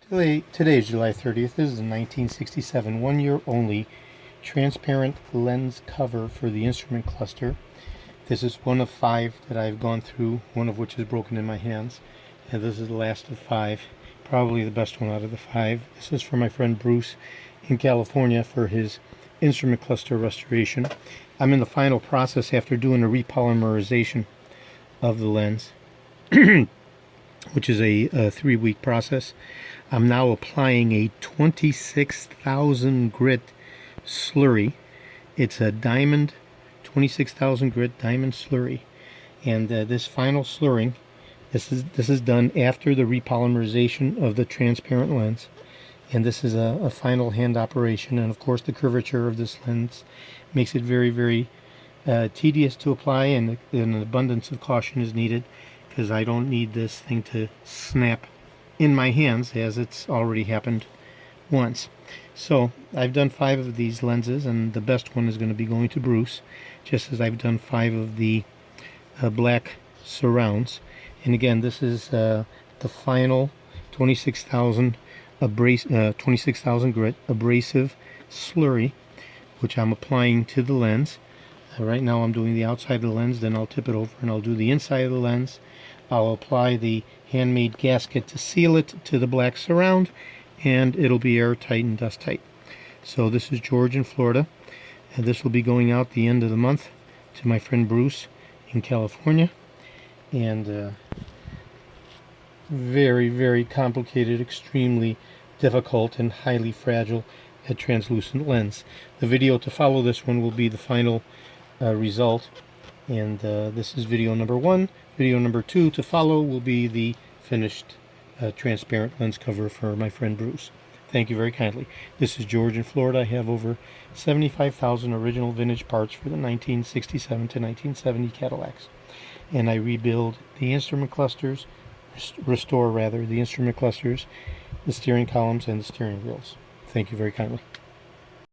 Today is July 30th. This is a 1967 one-year only transparent lens cover for the instrument cluster. This is one of 5 that I've gone through, one of which is broken in my hands. And this is the last of 5, probably the best one out of the 5. This is for my friend Bruce in California for his instrument cluster restoration. I'm in the final process after doing a repolymerization of the lens, which is a 3-week process. I'm now applying a 26,000 grit slurry. It's a diamond 26,000 grit diamond slurry, and this final slurring, this is done after the repolymerization of the transparent lens, and this is a final hand operation. And of course, the curvature of this lens makes it very tedious to apply, and an abundance of caution is needed, because I don't need this thing to snap in my hands, as it's already happened once. So I've done 5 of these lenses, and the best one is going to be going to Bruce, just as I've done 5 of the black surrounds. And again, this is the final 26,000 grit abrasive slurry, which I'm applying to the lens. Right now I'm doing the outside of the lens, then I'll tip it over and I'll do the inside of the lens. I'll apply the handmade gasket to seal it to the black surround, and it'll be airtight and dust tight. So this is George in Florida, and this will be going out the end of the month to my friend Bruce in California. And very complicated, extremely difficult, and highly fragile translucent lens. The video to follow this one will be the final result, and this is video number 1. Video number 2 to follow will be the finished transparent lens cover for my friend Bruce. Thank you very kindly. This is George in Florida. I have over 75,000 original vintage parts for the 1967 to 1970 Cadillacs, and I rebuild the instrument clusters, restore rather the instrument clusters, the steering columns, and the steering wheels. Thank you very kindly.